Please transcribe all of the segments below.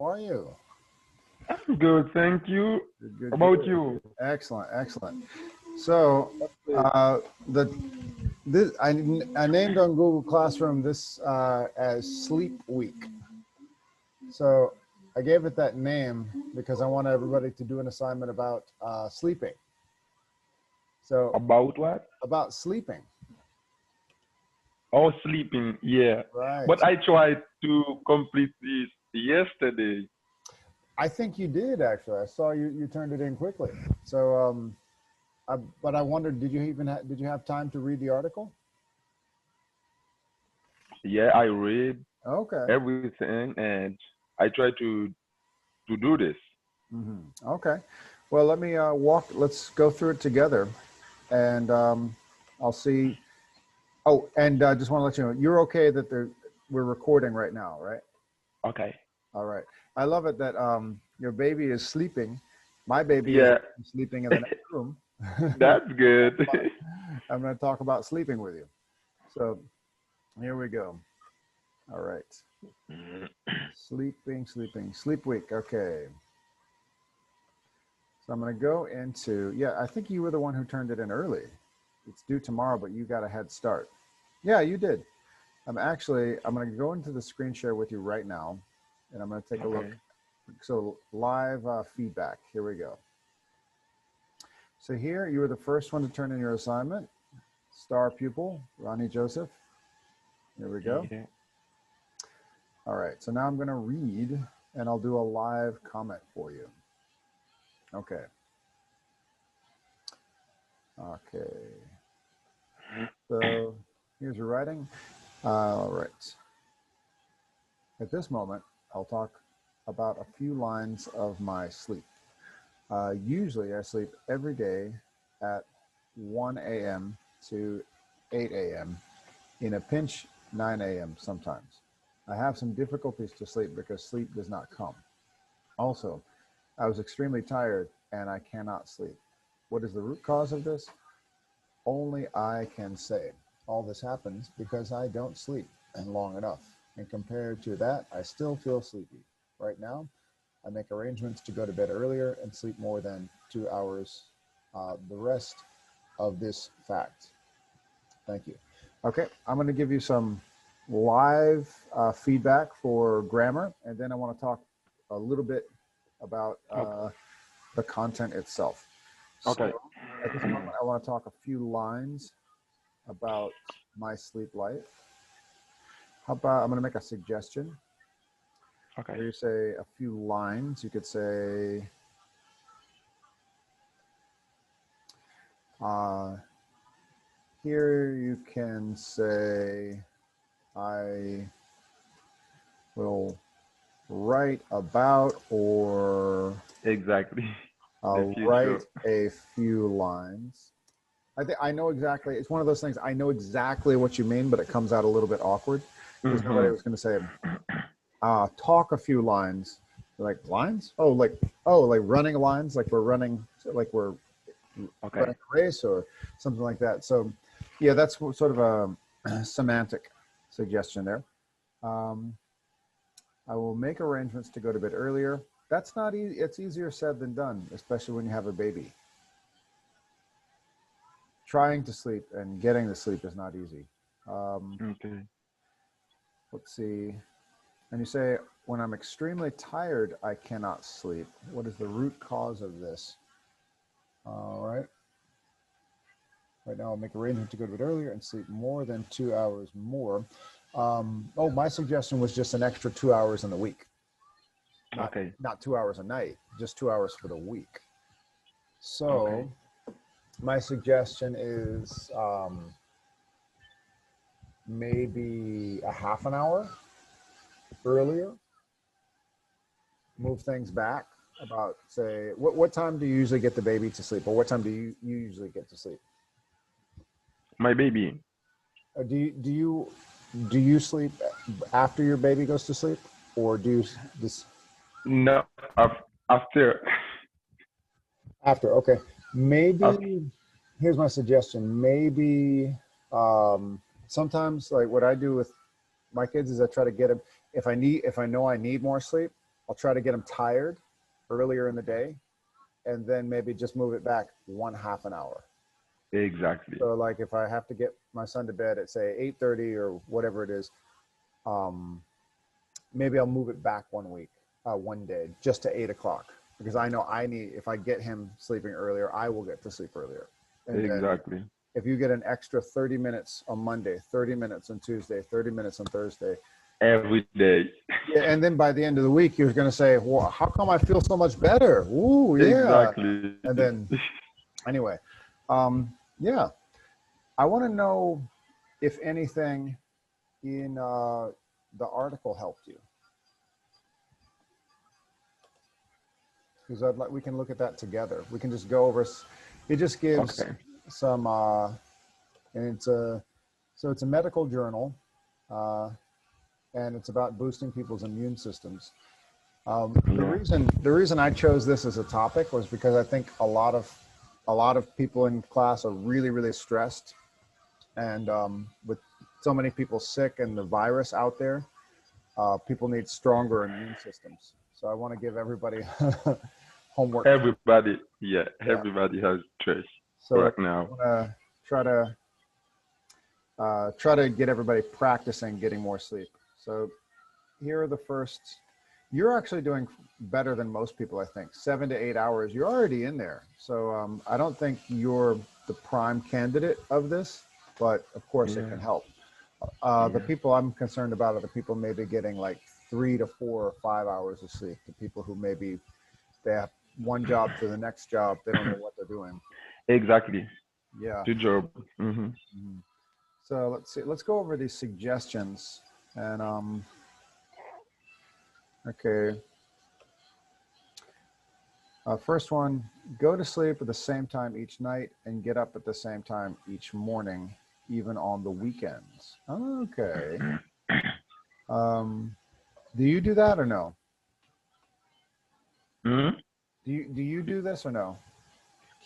How are you? I'm good, thank you. Good, good, How about good. you? Excellent, excellent. So, That's great. uh, the this I named on Google Classroom this as Sleep Week. So I gave it that name because I want everybody to do an assignment about sleeping. So About what? about sleeping, Oh, sleeping, yeah. right? But I tried to complete this yesterday. I think you did actually. I saw you turned it in quickly. So, but I wondered, did you have time to read the article? Yeah, I read Okay. everything and I try to do this. Okay. Well, let me let's go through it together, and I'll see. Oh, and just want to let you know, you're okay that we're recording right now, right? Okay. All right. I love it that your baby is sleeping. My baby is Yeah, sleeping in the next room. that's good. I'm going to talk about sleeping with you. So here we go. All right. Sleeping, sleeping, sleep week. Okay. So I'm going to go into, yeah, I think you were the one who turned it in early. It's due tomorrow, but you got a head start. Yeah, you did. I'm going to go into the screen share with you right now, and I'm going to take a look. Okay. So live feedback. Here we go. So here, you were the first one to turn in your assignment. Star pupil, Ronnie Joseph. Here we go. Yeah. All right, so now I'm going to read, and I'll do a live comment for you. Okay. Okay. So here's your writing. All right. At this moment, I'll talk about a few lines of my sleep. Usually I sleep every day at 1 a.m. to 8 a.m. In a pinch, 9 a.m. sometimes. I have some difficulties to sleep because sleep does not come. Also, I was extremely tired and I cannot sleep. What is the root cause of this? Only I can say. All this happens because I don't sleep long enough. And compared to that, I still feel sleepy. Right now, I make arrangements to go to bed earlier and sleep more than 2 hours. The rest of this fact. Thank you. Okay, I'm going to give you some live feedback for grammar, and then I want to talk a little bit about Okay. the content itself. So Okay. at this moment, I want to talk a few lines about my sleep life. How about I'm going to make a suggestion Okay. where you say a few lines. You could say, here you can say, I will write about, or Exactly. The I'll future. write a few lines. I think I know exactly. It's one of those things. I know exactly what you mean, but it comes out a little bit awkward. There's nobody Mm-hmm. was going to say, talk a few lines. Like lines? Like running lines, like we're running, like we're running Okay. a race or something like that. So, yeah, that's sort of a semantic suggestion there. Um, I will make arrangements to go to bed earlier. That's not easy. It's easier said than done, especially when you have a baby. Trying to sleep and getting to sleep is not easy. Um, Okay. let's see. And you say, when I'm extremely tired, I cannot sleep. What is the root cause of this? All right. Right now, I'll make arrangements to go to bed earlier and sleep more than 2 hours more. My suggestion was just an extra 2 hours in the week, not Okay. not 2 hours a night, just 2 hours for the week. Okay. So my suggestion is maybe a half an hour earlier, move things back about, say, what time do you usually get the baby to sleep, or what time do you usually get to sleep? My baby. Do you sleep after your baby goes to sleep, or do you this No, after. after? Okay, After. maybe here's my suggestion. Maybe sometimes, like what I do with my kids is I try to get them, if I know I need more sleep, I'll try to get them tired earlier in the day, and then maybe just move it back one half an hour. Exactly. So like if I have to get my son to bed at say 8:30 or whatever it is, maybe I'll move it back one day, just to 8 o'clock, because I know if I get him sleeping earlier, I will get to sleep earlier. And Exactly. if you get an extra 30 minutes on Monday, 30 minutes on Tuesday, 30 minutes on Thursday, Every day. yeah, and then by the end of the week, you're going to say, well, how come I feel so much better? Ooh, yeah. Exactly. And then anyway, yeah, I want to know if anything in the article helped you, because we can look at that together. We can just go over. It just gives some, and it's a medical journal, and it's about boosting people's immune systems. The reason I chose this as a topic was because I think a lot of people in class are really, really stressed, and with so many people sick and the virus out there, people need stronger immune systems. So I want to give everybody homework. Everybody has stress right now. I want to try to get everybody practicing getting more sleep. So here are the first. You're actually doing better than most people, I think. 7 to 8 hours. You're already in there. So I don't think you're the prime candidate of this, but of course it can help. The people I'm concerned about are the people maybe getting like 3 to 4 or 5 hours of sleep. The people who maybe they have one job to the next job. They don't know what they're doing. Exactly. Yeah. Good job. So let's see. Let's go over these suggestions. And okay. First one: go to sleep at the same time each night and get up at the same time each morning, even on the weekends. Okay. Do you do that or no? Do you do this or no?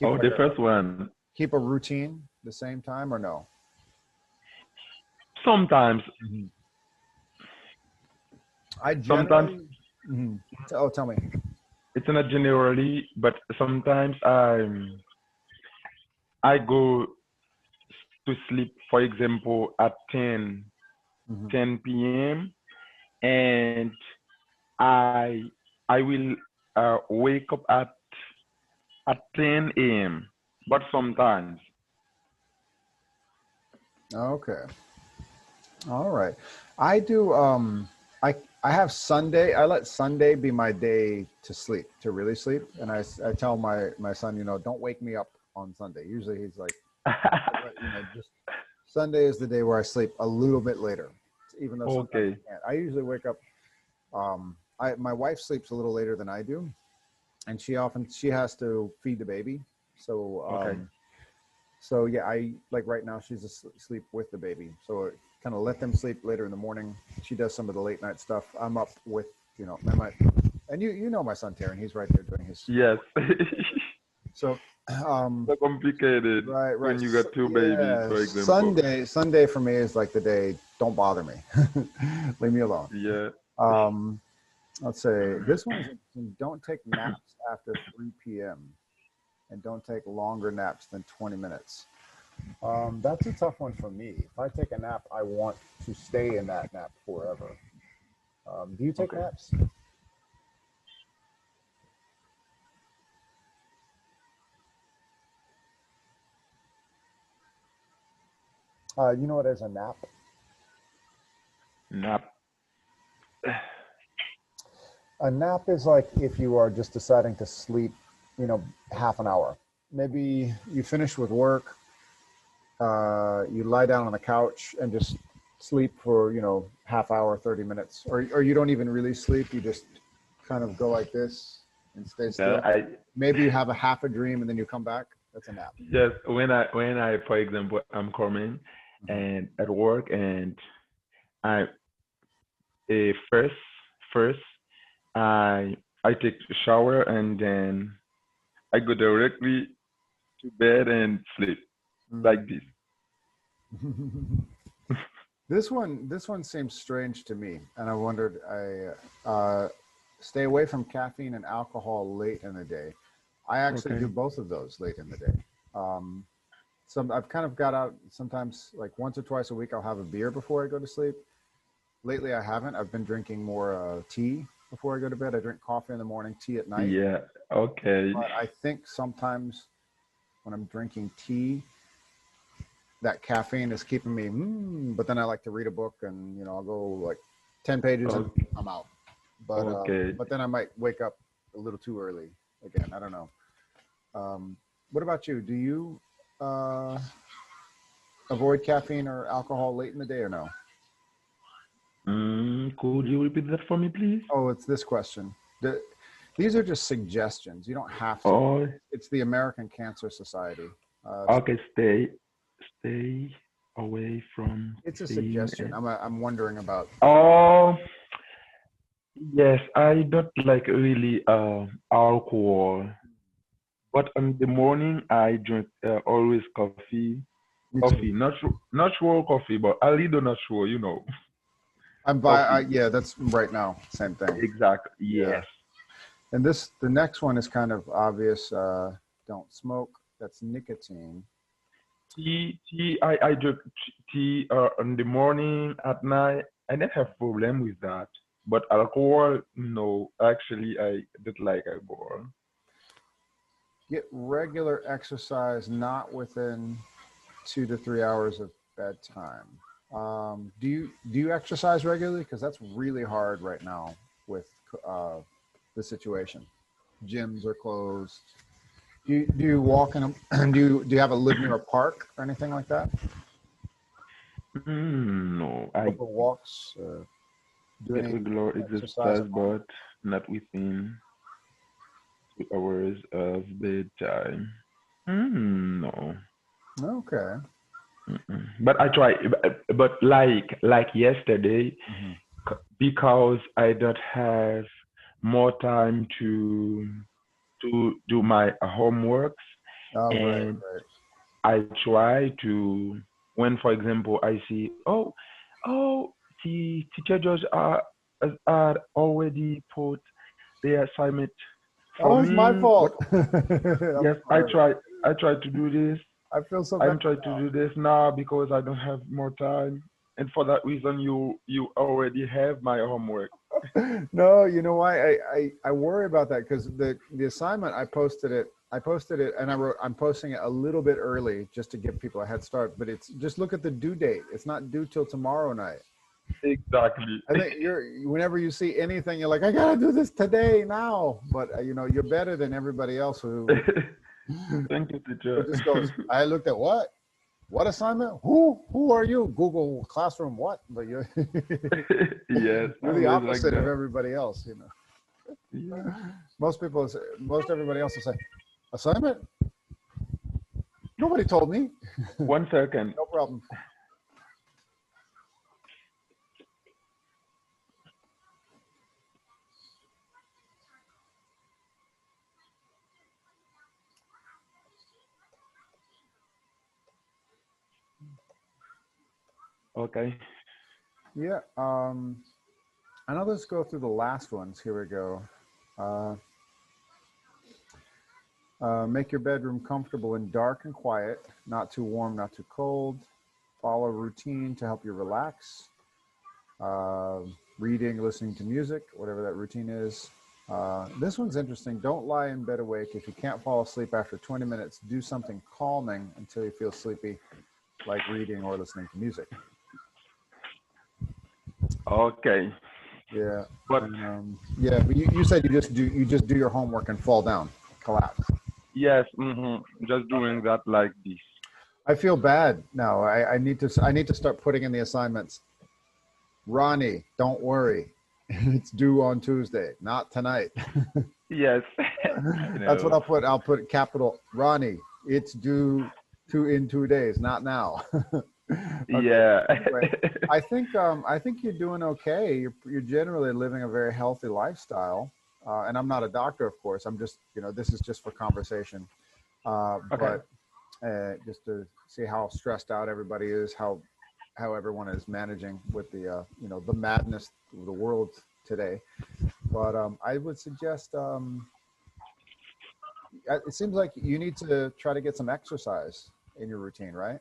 The first one. Keep a routine the same time or no? Sometimes. I generally. Oh, tell me. It's not generally, but sometimes I go to sleep, for example, at 10 p.m. and I will wake up at 10 a.m. But sometimes. Okay. All right. I do. I have Sunday. I let Sunday be my day to sleep, to really sleep. And I tell my son, don't wake me up on Sunday. Usually he's like, just Sunday is the day where I sleep a little bit later, even though sometimes I can't. I usually wake up. My wife sleeps a little later than I do, and she has to feed the baby. So so yeah, I like right now she's asleep with the baby. So kind of let them sleep later in the morning. She does some of the late night stuff. I'm up with, and you know my son Taryn, he's right there doing his. Yes. So so complicated. Right. When you got two babies, for example. Sunday for me is like the day, don't bother me. Leave me alone. Yeah. Let's say this one is don't take naps after 3 p.m. and don't take longer naps than 20 minutes. That's a tough one for me. If I take a nap, I want to stay in that nap forever. Do you take naps? You know what is a nap? Nap. A nap is like if you are just deciding to sleep, half an hour. Maybe you finish with work, you lie down on the couch and just sleep for, half hour, 30 minutes, or you don't even really sleep. You just kind of go like this and stay still. Maybe you have a half a dream and then you come back. That's a nap. Yes. When I, for example, I'm coming and at work and I first I take a shower and then I go directly to bed and sleep like this. This one seems strange to me, and I wondered. stay away from caffeine and alcohol late in the day. I actually do both of those late in the day. I've kind of got out sometimes, like once or twice a week, I'll have a beer before I go to sleep. Lately, I haven't. I've been drinking more tea before I go to bed. I drink coffee in the morning, tea at night. Yeah. Okay. But I think sometimes when I'm drinking tea, that caffeine is keeping me, but then I like to read a book and, I'll go like 10 pages and I'm out. But then I might wake up a little too early again. I don't know. What about you? Do you avoid caffeine or alcohol late in the day or no? Could you repeat that for me, please? Oh, it's this question. These are just suggestions. You don't have to. Oh. It's the American Cancer Society. Okay, stay away from. It's a suggestion. I'm wondering about. Oh, yes. I don't like really alcohol, but in the morning I drink always coffee. Coffee, natural coffee, but a little natural, Yeah, that's right now. Same thing. Exactly. Yes. Yeah. And the next one is kind of obvious. Don't smoke. That's nicotine. I drink tea in the morning, at night. I don't have problem with that. But alcohol, no. Actually, I don't like alcohol. Get regular exercise, not within 2 to 3 hours of bedtime. Do you exercise regularly? Because that's really hard right now with the situation. Gyms are closed. Do you walk in a, do you have a live near a park or anything like that? No, I go for walks. Do any regular exercise, but not within 2 hours of bedtime. No. Okay. But I try. But like yesterday, because I don't have more time to do my homeworks, and right. I try to, when for example I see the teacher just are already put the assignment for me. It's my fault. Yes, I try to do this. I feel so I'm trying to do this now because I don't have more time, and for that reason you already have my homework. No, you know why I worry about that, because the assignment I posted it and I wrote I'm posting it a little bit early just to give people a head start, but it's just look at the due date. It's not due till tomorrow night. Exactly. I think whenever you see anything, you're like, I gotta do this today now. But you're better than everybody else who. Thank you, teacher. It just goes. I looked at what assignment? Who are you? Google Classroom. What? But you're. Yes. You're the opposite of everybody else. Yeah. Most everybody else will say, assignment? Nobody told me. 1 second. No problem. Okay. Yeah. Now let's go through the last ones. Here we go. Make your bedroom comfortable and dark and quiet, not too warm, not too cold. Follow a routine to help you relax. Reading, listening to music, whatever that routine is. This one's interesting. Don't lie in bed awake. If you can't fall asleep after 20 minutes, do something calming until you feel sleepy, like reading or listening to music. Okay. Yeah. But but you said you just do your homework and fall down, collapse. yes, just doing that like this. I feel bad now. I need to start putting in the assignments. Ronnie, don't worry. It's due on Tuesday, not tonight. Yes. That's what I'll put. I'll put capital Ronnie. It's due in 2 days, not now. Okay. Yeah. Anyway, I think you're doing okay. You're generally living a very healthy lifestyle. And I'm not a doctor, of course. I'm just, this is just for conversation. Okay. But just to see how stressed out everybody is, how everyone is managing with the, the madness of the world today. But I would suggest, it seems like you need to try to get some exercise in your routine, right?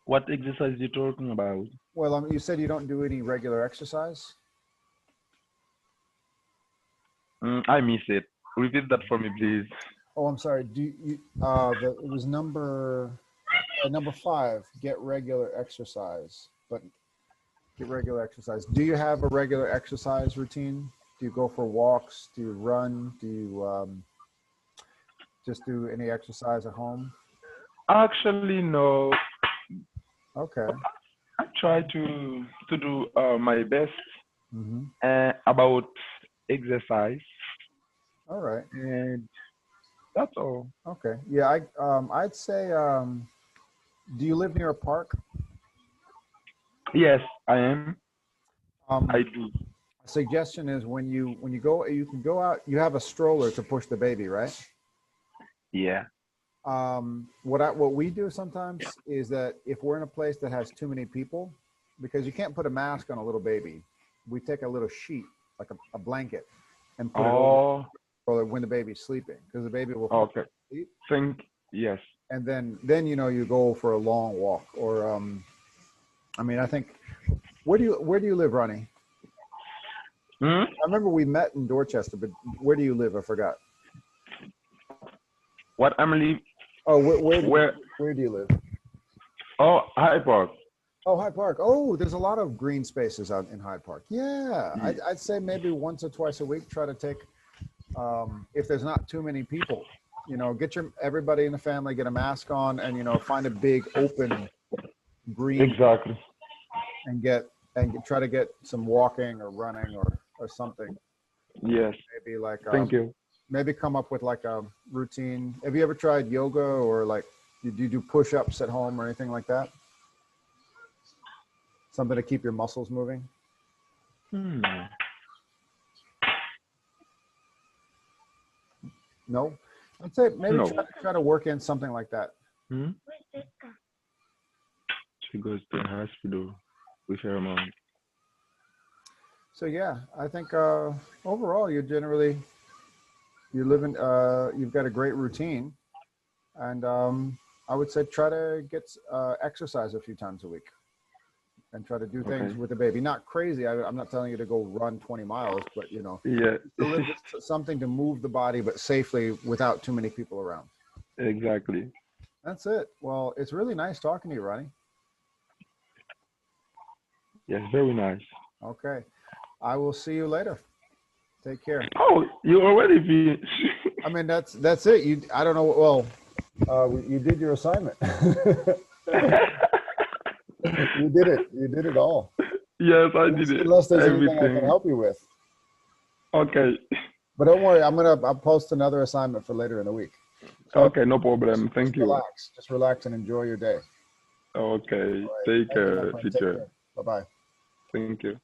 What exercise you talking about? Well, you said you don't do any regular exercise. I miss it. Repeat that for me, please. Oh, I'm sorry. Do you, it was number 5, get regular exercise, but get regular exercise. Do you have a regular exercise routine? Do you go for walks? Do you run? Do you just do any exercise at home? Actually, no. Okay. I try to do my best Mm-hmm. about exercise, All right. and that's all. Okay. Yeah, I'd say, do you live near a park? Yes, I am. Um, I do. a suggestion is when you go, you can go out. You have a stroller to push the baby, right? Yeah. What we do sometimes is that if we're in a place that has too many people, because you can't put a mask on a little baby, we take a little sheet, like a blanket, and put it over when the baby's sleeping, because the baby will fall asleep. Yes. And then you go for a long walk, or I mean, I think, where do you live, Ronnie? I remember we met in Dorchester, but where do you live? I forgot. What, Emily? Oh, where do you live? Oh, Hyde Park. Oh, Hyde Park. Oh, there's a lot of green spaces out in Hyde Park. Yeah, I'd say maybe once or twice a week, try to take, if there's not too many people, get everybody in the family, get a mask on, and find a big open green. Exactly. And try to get some walking or running or something. Yes. Maybe like thank you. Maybe come up with like a routine. Have you ever tried yoga, or like do you do push-ups at home or anything like that? Something to keep your muscles moving? No? I'd say maybe try to work in something like that. She goes to the hospital with her mom. So yeah, I think overall you're living, you've got a great routine, and I would say try to get exercise a few times a week, and try to do things with the baby. Not crazy. I'm not telling you to go run 20 miles, but something to move the body, but safely without too many people around. Exactly. That's it. Well, it's really nice talking to you, Ronnie. Yes, very nice. Okay. I will see you later. Take care. Oh, you already finished. I mean, that's it. I don't know. Well, you did your assignment. You did it. You did it all. Yes, I did it. Unless there's anything I can help you with. Okay. But don't worry. I'll post another assignment for later in the week. So okay, no problem. Thank you. Just relax and enjoy your day. Okay. Right. Take care, teacher. Bye-bye. Thank you.